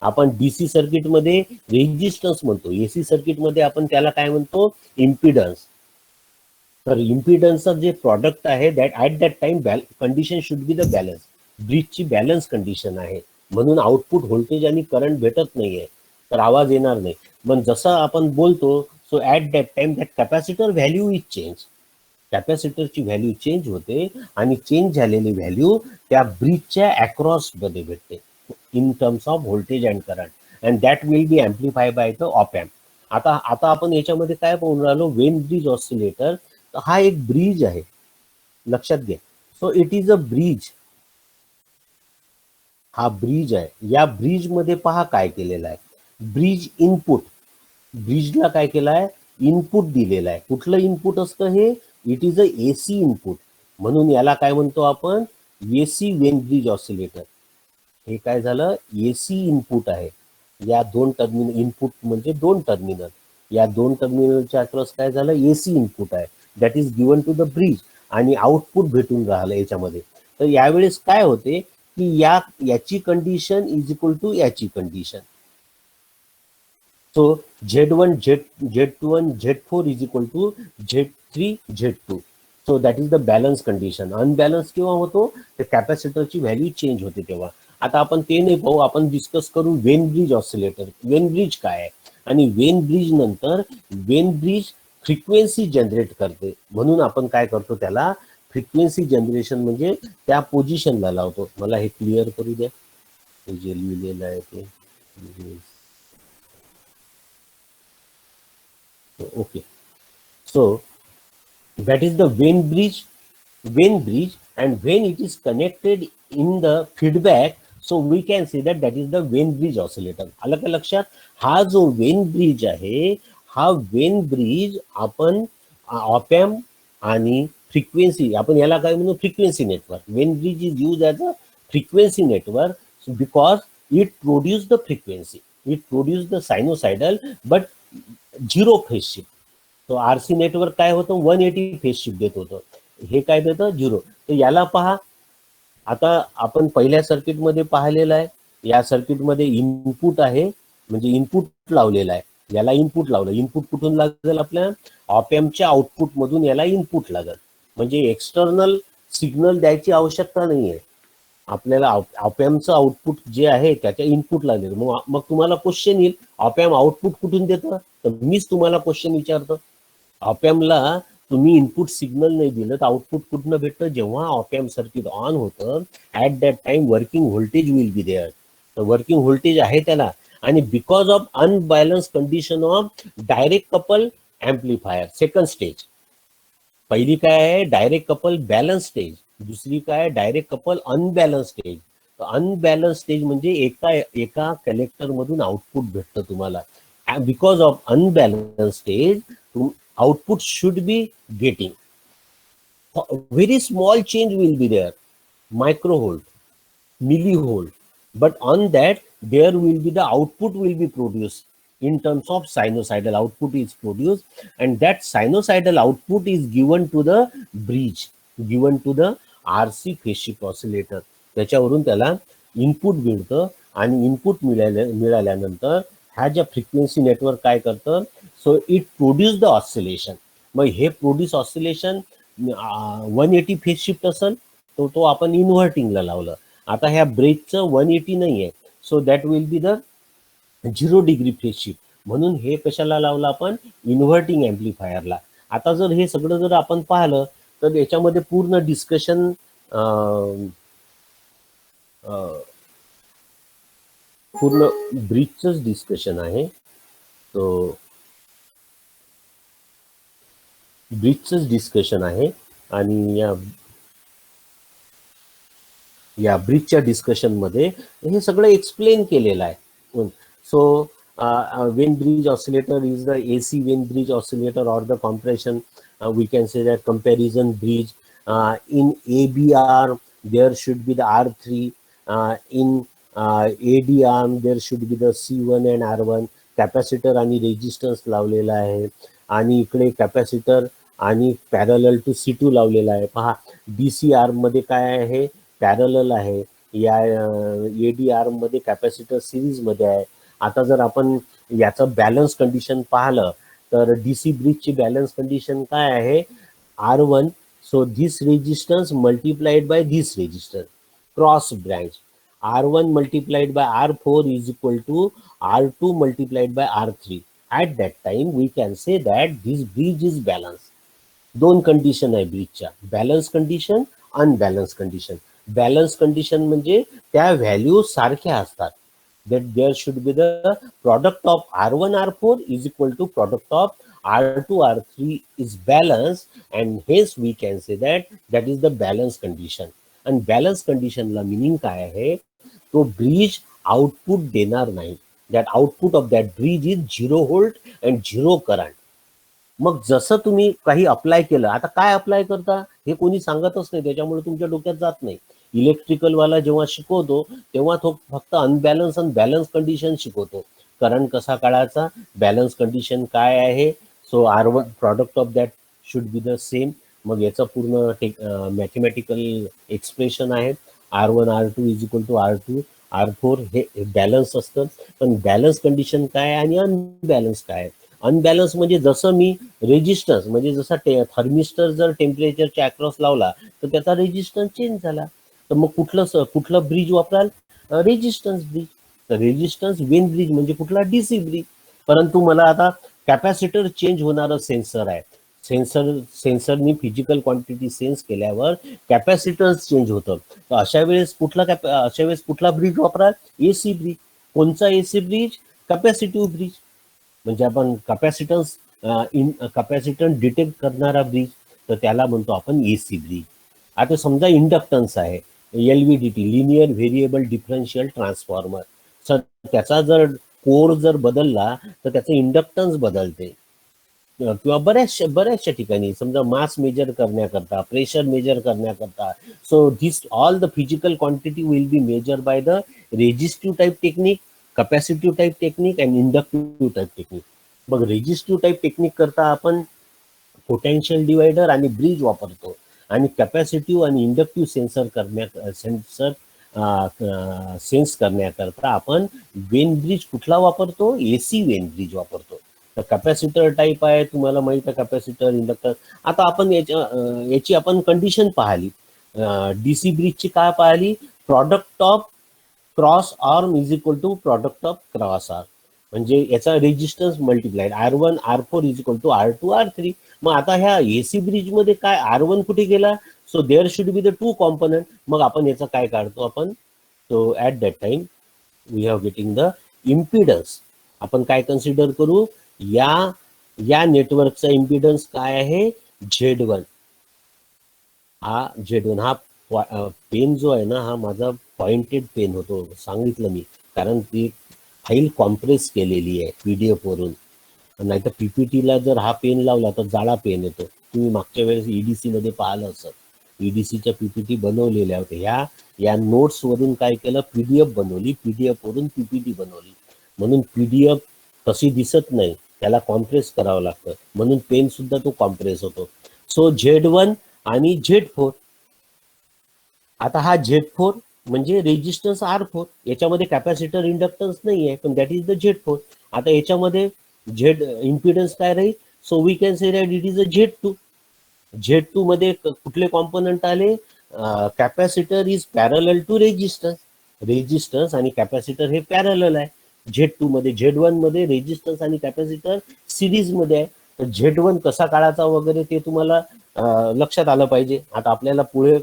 आपण डीसी सर्किट मध्ये रेजिस्टन्स म्हणतो, एसी सर्किट मध्ये आपण त्याला काय म्हणतो, इम्पिडन्स. तर इम्पिडन्सचं जे प्रॉडक्ट आहे that at that time condition should be the balance, ब्रिजची बॅलन्स कंडिशन आहे, म्हणून आउटपुट व्होल्टेज आणि करंट भेटत नाहीये, तर आवाज येणार नाही. मग जसं आपण बोलतो, so at that time that capacitor value is change, कॅपॅसिटरची व्हॅल्यू चेंज होते आणि चेंज झालेली व्हॅल्यू त्या ब्रिजच्या अक्रॉस मध्ये भेटते in terms off voltage and current, and that will B amplify by the op amp. आता आता आपण याच्यामध्ये काय पाहून राहिलो, वेन ब्रिज ऑसिलेटर. हा एक ब्रिज आहे, लक्षात घ्या. So it is a bridge, हा ब्रिज आहे. या ब्रिज मध्ये पहा काय केलेलं आहे, ब्रिज इनपुट, ब्रिजला काय केलं आहे, इनपुट दिलेलं आहे. कुठलं इनपुट असतं हे, it is a AC input, म्हणून याला काय म्हणतो आपण, एसी वेन ब्रिज ऑसिलेटर. हे काय झालं, एसी इनपुट आहे. या दोन टर्मिनल, इनपुट म्हणजे दोन टर्मिनल, या दोन टर्मिनलच्या अक्रॉस काय झालं, एसी इनपुट आहे, that is given to the bridge, आणि आउटपुट भेटून राहिलं याच्यामध्ये. तर यावेळेस काय होते की याची कंडिशन इज इक्वल टू याची condition. So Z1, Z1, Z4 is equal to Z3, Z2. So that is the balance condition. Unbalance केव्हा होतो, तर कॅपॅसिटरची व्हॅल्यू चेंज होते तेव्हा. आता आपण ते नाही पाहू, आपण डिस्कस करू Wien bridge oscillator. Wien bridge काय आहे, आणि वेन ब्रिज नंतर वेन ब्रिज फ्रिक्वेन्सी जनरेट करते, म्हणून आपण काय करतो, त्याला फ्रिक्वेन्सी जनरेशन म्हणजे त्या पोझिशनला लावतो. मला हे क्लिअर करू द्या, जे लिहिलेलं आहे ते. Okay, so that is the vein bridge, and when it is connected in the feedback, so we can say that that is the vein bridge oscillator. आलं का लक्षात. हा जो वेन ब्रिज आहे, हा वेन ब्रिज आपण ऑपॅम्प आणि फ्रिक्वेन्सी, आपण याला काय म्हणू, frequency network. Wien bridge is use as a frequency network because it produce the frequency, it produce the sinusoidal but zero phase shift. तो आरसी नेटवर्क काय होतं, 180 फेज शिफ्ट देत होतं, हे काय देतं, झिरो. तर याला पहा, आता आपण पहिल्या सर्किटमध्ये पाहिलेलं आहे, या सर्किटमध्ये इनपुट आहे, म्हणजे इनपुट लावलेलं आहे, याला इनपुट लावलं. इनपुट कुठून लागेल, आपल्या ऑपॅम्पच्या आउटपुट मधून याला इनपुट लागेल, म्हणजे एक्सटर्नल सिग्नल द्यायची आवश्यकता नाहीये आपल्याला. ऑपॅम्पचं आउटपुट जे आहे त्याच्या इनपुट लागेल. मग तुम्हाला क्वेश्चन येईल, ऑपॅम्प आउटपुट कुठून देतं, तर मीच तुम्हाला क्वेश्चन विचारतो, ऑपॅम्पला तुम्ही इनपुट सिग्नल नाही दिलं तर आउटपुट कुठनं भेटतं, जेव्हा ऑपॅम्प सर्किट ऑन होतं at that time working voltage will be there. तर वर्किंग व्होल्टेज आहे त्याला, आणि because of unbalance condition of direct couple amplifier, second stage. पहिली काय आहे, डायरेक्ट कपल बॅलन्स स्टेज, दुसरी काय, direct couple unbalance stage. Unbalance stage म्हणजे एका कलेक्टर मधून आउटपुट भेटतं तुम्हाला. Because of unbalance stage output should be getting very small change will be there, microvolt, millivolt, but on that there will be the output will be produced in terms of sinusoidal output is produced, and that sinusoidal output is given to the bridge, given to the RC phase shift oscillator. त्याच्यावरून त्याला input मिळतं, आणि input मिळाल्यानंतर ह्या ज्या frequency network काय करतं, so it produce the oscillation. मग हे प्रोड्यूस ऑसिलेशन 180 फेज शिफ्ट असेल तर तो आपण इन्व्हर्टिंगला लावलं. आता ह्या ब्रेकचं 180 नाही आहे, so that will be the 0 degree phase shift. म्हणून हे कशाला लावलं आपण? इन्व्हर्टिंग ऍम्प्लिफायरला. आता जर हे सगळं जर आपण पाहिलं तर याच्यामध्ये पूर्ण डिस्कशन पूर्ण ब्रिजचंच डिस्कशन आहे. तो ब्रिजचंच डिस्कशन आहे आणि या ब्रिजच्या डिस्कशनमध्ये हे सगळं एक्सप्लेन केलेलं आहे. So when bridge oscillator is the AC Wien bridge oscillator और the compression, we can say that comparison bridge. In ABR there should be the R3, in ADR there should be the C1 and R1. Capacitor आणि resistance लावलेला आहे आणि इकडे capacitor आणि parallel to C2 लावलेला आहे. पहा DCR मध्ये काय आहे? पॅरलल आहे. या ADR मध्ये कॅपॅसिटर सिरीज मध्ये आहे. आता जर आपण याचं बॅलन्स कंडिशन पाहिलं तर DC ब्रिजची बॅलन्स कंडिशन काय आहे? R1, so this resistance multiplied by this resistance cross branch. R1 multiplied by R4 is equal to R2 multiplied by R3. At that time we can say that this bridge is balanced. दोन condition आहे ब्रिजच्या, balance condition, unbalance condition. Balance condition म्हणजे त्या value सारख्या असतात. that there should be the product of R1 R4 is equal to product of R2 R3 is balanced, and hence we can say that that is the balance condition. And balance condition ला meaning काय आहे? तो bridge output देणार नाही. that output of that bridge is 0 volt and 0 current. मग जसं तुम्ही काही अप्लाय केलं, आता काय अप्लाय करता हे कोणी सांगतच नाही, त्याच्यामुळे तुमच्या डोक्यात जात नाही. इलेक्ट्रिकल वाला जेव्हा शिकवतो तेव्हा तो फक्त अनबॅलन्स आणि बॅलन्स कंडिशन शिकवतो. करंट कसा काढायचा, बॅलन्स कंडिशन काय आहे. So R1 product of that should be the same. मग याचं पूर्ण मॅथमॅटिकल एक्सप्रेशन आहे. R1 R2 is equal to R2 R4 हे बॅलन्स असतं. पण बॅलन्स कंडिशन काय आणि अनबॅलन्स काय? अनबॅलन्स म्हणजे जसं मी रेजिस्टन्स म्हणजे जसा थर्मिस्टर जर टेम्परेचरच्या अक्रॉस लावला तर त्याचा रेजिस्टन्स चेंज झाला. तर मग कुठलं ब्रिज वापराल? Resistance bridge. तर रेजिस्टन्स वेन ब्रिज म्हणजे कुठला? DC bridge. परंतु मला आता कॅपॅसिटर चेंज होणारं सेन्सर आहे. सेन्सरनी फिजिकल क्वांटिटी सेन्स केल्यावर कॅपॅसिटन्स चेंज होतं. तर अशा वेळेस कुठला ब्रिज वापराल? AC bridge. कोणचा AC ब्रिज? Capacitive bridge. म्हणजे आपण कॅपॅसिटन्स डिटेक्ट करणारा ब्रिज, तर त्याला म्हणतो आपण AC ब्रिज. आता समजा इंडक्टन्स आहे, LVDT linear variable differential transformer. Sir त्याचा जर कोर जर बदलला तर त्याचं इंडक्टन्स बदलते. किंवा बऱ्याचशा ठिकाणी समजा मास मेजर करण्याकरता, प्रेशर मेजर करण्याकरता, so this all the physical quantity will be major by the resistive type technique, capacitive type technique and inductive type technique. मग रेजिस्टिव्ह टाईप टेक्निक करता आपण पोटेन्शियल डिवायडर आणि ब्रिज वापरतो, आणि कॅपॅसिटिव्ह आणि inductive sense करण्याकरता आपण वेन ब्रिज कुठला वापरतो? AC वेन ब्रिज वापरतो. तर कॅपॅसिटर टाईप आहे, तुम्हाला माहित आहे कॅपॅसिटर, इंडक्टर. आता आपण याची आपण कंडिशन पाहिली. DC ब्रिजची काय पाहिली? Product of cross arm is equal to product of cross arm. म्हणजे याचा resistance multiplied R1 R4 is equal to R2 R3. मग आता ह्या AC ब्रिज मध्ये काय R1 कुठे गेला? So there should be the 2 component. मग आपण याचं काय काढतो आपण? So at that time we have getting the impedance. आपण काय कन्सिडर करू? या नेटवर्कचा इम्पिडन्स काय आहे? Z1. हा Z1 हा पेन जो आहे ना, हा माझा पॉइंटेड पेन होतो, सांगितलं मी, कारण ती फाईल कॉम्प्रेस केलेली आहे PDF वरून. नाही तर PPTला जर हा पेन लावला तर जाळा पेन येतो. तुम्ही मागच्या वेळेस EDC मध्ये पाहिलं असं, EDCच्या PPT बनवलेल्या होत्या. या नोट्स वरून काय केलं? PDF बनवली, PDF वरून PPT बनवली. म्हणून PDF तशी दिसत नाही, त्याला कॉम्प्रेस करावं लागतं, म्हणून पेन सुद्धा तो कॉम्प्रेस होतो. सो Z1 आणि Z4. आता हा Z4 म्हणजे रेजिस्टन्स R4, याच्यामध्ये कॅपॅसिटर इंडक्टन्स नाही आहे, पण दॅट इज द Z4. आता याच्यामध्ये झेड इम्पिडन्स काय राहील? So we can say that it is a Z2. Z2 मध्ये कुठले कॉम्पोनंट आले? Capacitor is parallel to resistance. Resistance आणि कॅपॅसिटर हे पॅरलल आहे Z2 मध्ये. Z1 मध्ये रेजिस्टन्स आणि कॅपॅसिटर सिरीज मध्ये आहे. तर Z1 कसा काढायचा वगैरे ते तुम्हाला लक्षात आलं पाहिजे. आता आपल्याला पुढे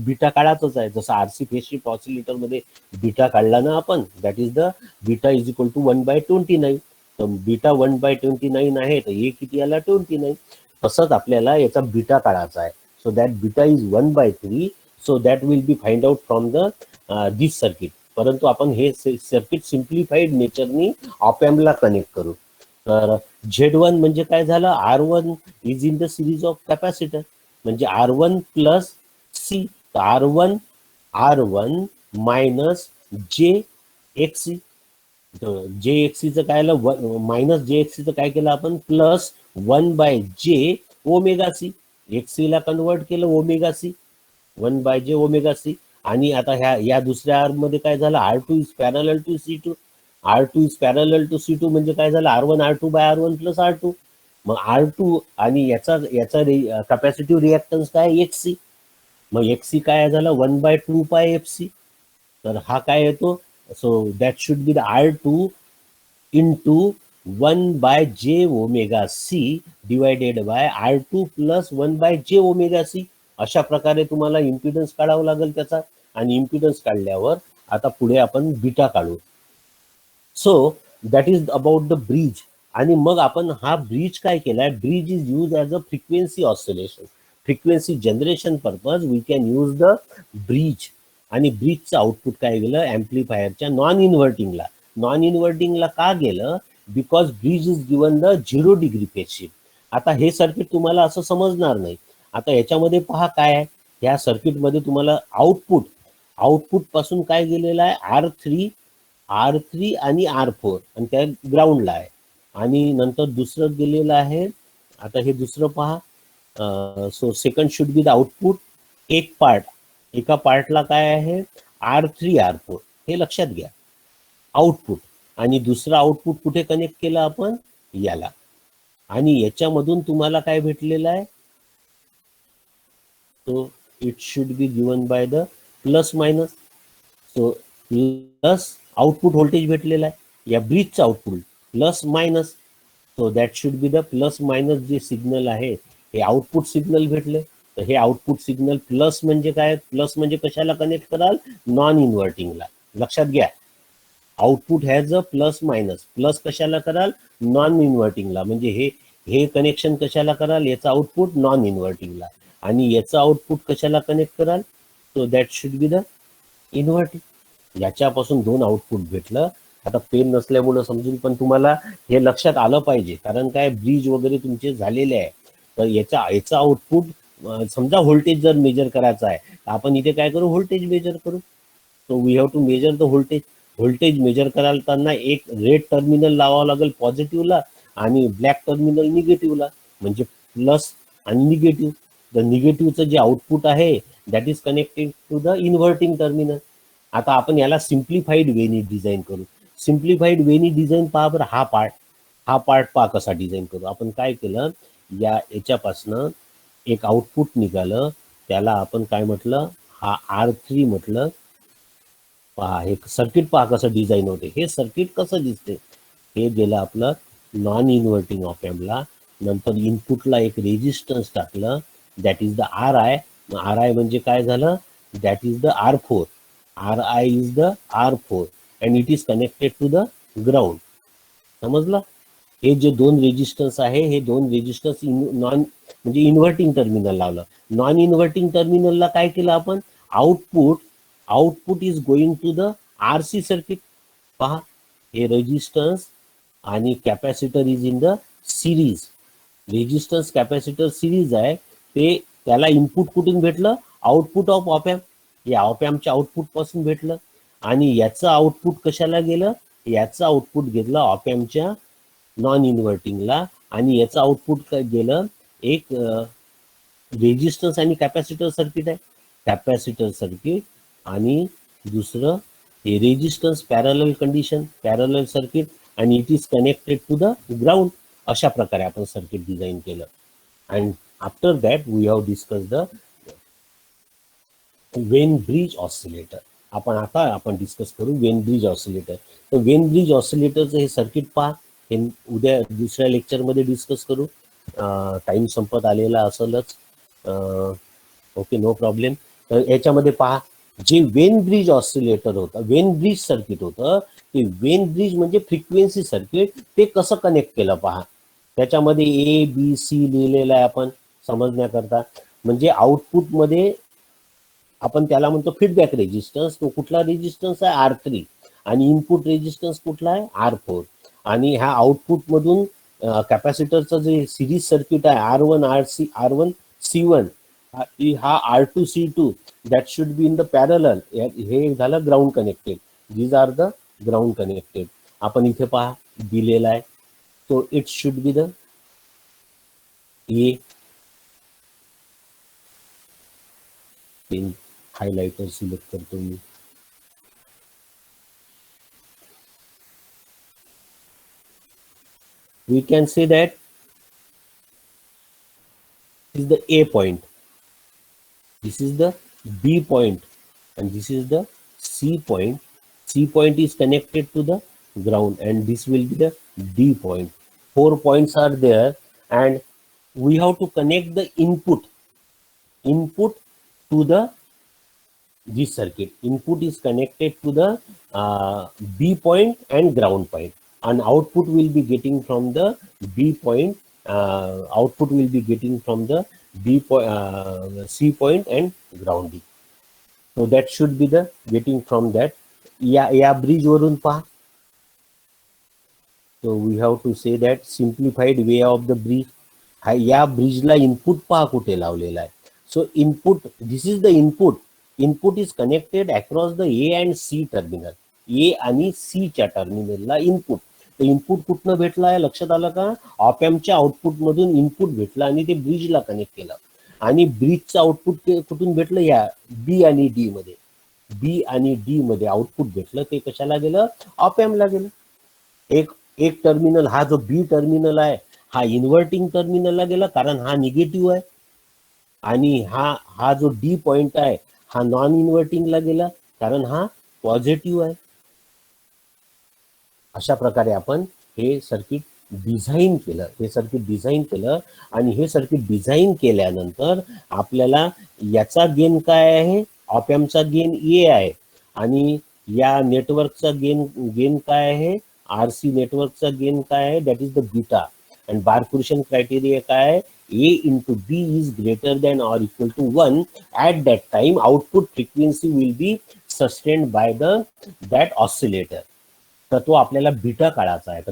बीटा काढायचंच आहे. जसं आरसी फेज शिफ्ट ऑसिलेटर मध्ये बीटा काढला ना आपण, that is the beta is equal to 1/29. तर बीटा 1/29 आहे, तर हे किती आला? 29. तसंच आपल्याला याचा बीटा काढायचा आहे. So that beta is 1/3. So that will be find out from the this circuit. परंतु आपण हे सर्किट सिम्प्लिफाईड नेचरनी ऑपॅम्पला कनेक्ट करू. तर Z1 म्हणजे काय झालं? R1 is in the series of capacitor, म्हणजे R1 plus C. R1 minus JXC. JXCचं काय आलं? मायनस JXCचं काय केलं आपण? Plus 1/J omega C. XC ला कन्वर्ट केलं omega C, 1/J omega C. आणि आता या दुसऱ्या आर्म मध्ये काय झालं? R2 is parallel to C2. R2 is parallel to C2 म्हणजे काय झालं? R1 R2/R1 plus R2. मग R2 आणि याचा कॅपॅसिटिव्ह रिॲक्टन्स काय? XC. मग XC काय झालं? 1/2πfc. तर हा काय येतो? So that should be the R2 into 1/J omega C divided by R2 plus 1/J omega C. अशा प्रकारे तुम्हाला इम्पिडन्स काढावं लागेल त्याचा. आणि इम्पिडन्स काढल्यावर आता पुढे आपण बीटा काढू. So that is about the bridge. आणि मग आपण हा ब्रिज काय केलाय? Bridge is use as a frequency oscillation. Frequency generation purpose we can use the bridge. आणि ब्रिजचं आउटपुट काय गेलं? ॲम्प्लिफायरच्या नॉन इन्व्हर्टिंगला. नॉन इन्व्हर्टिंगला का गेलं? Because bridge is given the 0 degree phase shift. आता हे सर्किट तुम्हाला असं समजणार नाही. आता याच्यामध्ये पहा काय आहे. या सर्किटमध्ये तुम्हाला आउटपुट पासून काय गेलेलं आहे? R3 आणि R4 आणि त्या ग्राउंडला आहे. आणि नंतर दुसरं गेलेलं आहे. आता हे दुसरं पहा. So second should be the output. एका पार्टला काय आहे? R3 R4 हे लक्षात घ्या आउटपुट. आणि दुसरं आउटपुट कुठे कनेक्ट केलं आपण? याला. आणि याच्यामधून तुम्हाला काय भेटलेलं आहे? So it should be given by the plus minus. So plus output voltage भेटलेला आहे. या ब्रिजचं output plus minus. So that should be the plus minus. जे सिग्नल आहे हे आउटपुट सिग्नल भेटले. तर हे आउटपुट सिग्नल प्लस म्हणजे काय? प्लस म्हणजे कशाला कनेक्ट कराल? नॉन इन्व्हर्टिंगला. लक्षात घ्या, output has a plus minus. Plus कशाला कराल? नॉन इन्व्हर्टिंगला. म्हणजे हे कनेक्शन कशाला कराल? याचं आउटपुट नॉन इन्व्हर्टिंगला. आणि याचं आउटपुट कशाला कनेक्ट कराल? So that should be the inverting. याच्यापासून 2 आउटपुट भेटलं. आता पेन नसल्यामुळं समजून, पण तुम्हाला हे लक्षात आलं पाहिजे. कारण काय, ब्रिज वगैरे तुमचे झालेले आहे. तर याचा आउटपुट समजा व्होल्टेज जर मेजर करायचा आहे, तर आपण इथे काय करू? व्होल्टेज मेजर करू. So we have to measure the voltage. Voltage measure करताना एक रेड टर्मिनल लावावं लागेल पॉझिटिव्हला आणि ब्लॅक टर्मिनल निगेटिव्हला, म्हणजे प्लस आणि निगेटिव्ह. द निगेटिव्हचं जे आउटपुट आहे that is connected to the inverting terminal. आता आपण याला सिम्प्लिफाईड वेनी डिझाईन करू. सिम्प्लिफाईड वेनी डिझाईन पहा बरं. हा पार्ट पहा कसा डिझाईन करू. आपण काय केलं? याच्यापासनं एक आउटपुट निघालं, त्याला आपण काय म्हटलं? हा R3 म्हटलं. पहा हे सर्किट पहा कसं डिझाईन होते. हे सर्किट कसं दिसते? हे गेलं आपलं नॉन इन्व्हर्टिंग ऑप एम्पला. नंतर इनपुटला एक रेजिस्टन्स टाकलं, that is the RI. RI म्हणजे काय झालं? That is the R4. RI is the R4 and it is connected to the ground. समजलं? हे जे 2 रेजिस्टन्स आहे, हे 2 रेजिस्टन्स म्हणजे इन्व्हर्टिंग टर्मिनल लावलं. नॉन इन्व्हर्टिंग टर्मिनलला काय केलं आपण? Output is going to the RC circuit. पहा हे रेजिस्टन्स आणि capacitor is in the series. Resistance capacitor series आहे. ते त्याला इनपुट कुठून भेटलं? Output of op amp. या ऑपॅम्पच्या आउटपुट पासून भेटलं. आणि याचं आउटपुट कशाला गेलं? याचं आउटपुट घेतलं ऑपॅम्पच्या नॉन इन्व्हर्टिंगला. आणि याचं आउटपुट गेलं एक रेजिस्टन्स आणि कॅपॅसिटर सर्किट आहे. कॅपॅसिटर सर्किट आणि दुसरं हे resistance parallel condition, parallel circuit. आणि it is connected to the ground. अशा प्रकारे आपण सर्किट डिझाईन केलं. And after that we have discuss the Wien bridge oscillator. आपण डिस्कस करू वेन ब्रिज ऑसिलेटर. तर वेन ब्रिज ऑसिलेटरचं हे सर्किट पहा, हे उद्या दुसऱ्या लेक्चरमध्ये डिस्कस करू. टाइम संपत आलेला असेलच. Okay, no problem. तर याच्यामध्ये पहा, जे वेन ब्रिज ऑसिलेटर होतं, वेन ब्रिज सर्किट होतं, ते वेन ब्रिज म्हणजे फ्रिक्वेन्सी सर्किट, ते कसं कनेक्ट केलं पहा. त्याच्यामध्ये ABC लिहिलेलं आहे आपण समजण्याकरता. म्हणजे आउटपुटमध्ये आपण त्याला म्हणतो फीडबॅक रेजिस्टन्स. तो कुठला रेजिस्टन्स आहे? R3. आणि इनपुट रेजिस्टन्स कुठला आहे? R4. आणि ह्या आउटपुट मधून कॅपॅसिटरचं जे सिरीज सर्किट आहे R1 C1, हा R2 C2 that should be in the parallel. हे झालं ground connected. These are the ground connected. आपण इथे पहा दिलेला आहे. So it should be the highlighter select करतो मी. We can say that this is the A point, this is the B point, and this is the C point. C point is connected to the ground, and this will be the D point. 4 points are there, and we have to connect the input to the this circuit. Input is connected to the B point and ground point, and output will be getting from the B point. Output will be getting from the B point, C point and ground. So that should be the getting from that. या bridge वरून पहा. So we have to say that simplified way of the bridge. या ब्रिजला input पहा कुठे लावलेला आहे. So input, this is the input. Input is connected across the A and C terminal. A आणि C च्या टर्मिनलला इनपुट. तर इनपुट कुठनं भेटला आहे लक्षात आलं का? ऑपॅम्पच्या आउटपुट मधून इनपुट भेटलं आणि ते ब्रिजला कनेक्ट केलं. आणि ब्रिजचं आउटपुट कुठून भेटलं? या B आणि D मध्ये. B आणि D मध्ये आउटपुट भेटलं. ते कशाला गेलं? ऑपॅम्पला गेलं. एक टर्मिनल, हा जो B टर्मिनल आहे हा इन्व्हर्टिंग टर्मिनलला गेला, कारण हा निगेटिव्ह आहे. आणि हा जो D पॉइंट आहे हा नॉन इन्व्हर्टिंगला गेला, कारण हा पॉझिटिव्ह आहे. अशा प्रकारे आपण हे सर्किट डिझाईन केलं. आणि हे सर्किट डिझाईन केल्यानंतर आपल्याला याचा गेन काय आहे? ऑपॅम्पचा गेन A आहे. आणि या नेटवर्कचा गेन काय आहे? RC नेटवर्कचा गेन काय आहे? That is the beta. and Barkhausen criteria काय आहे? A into B is greater than or equal to 1. At that time output frequency will be sustained by that oscillator. तर तो आपल्याला बीटा काढायचा आहे.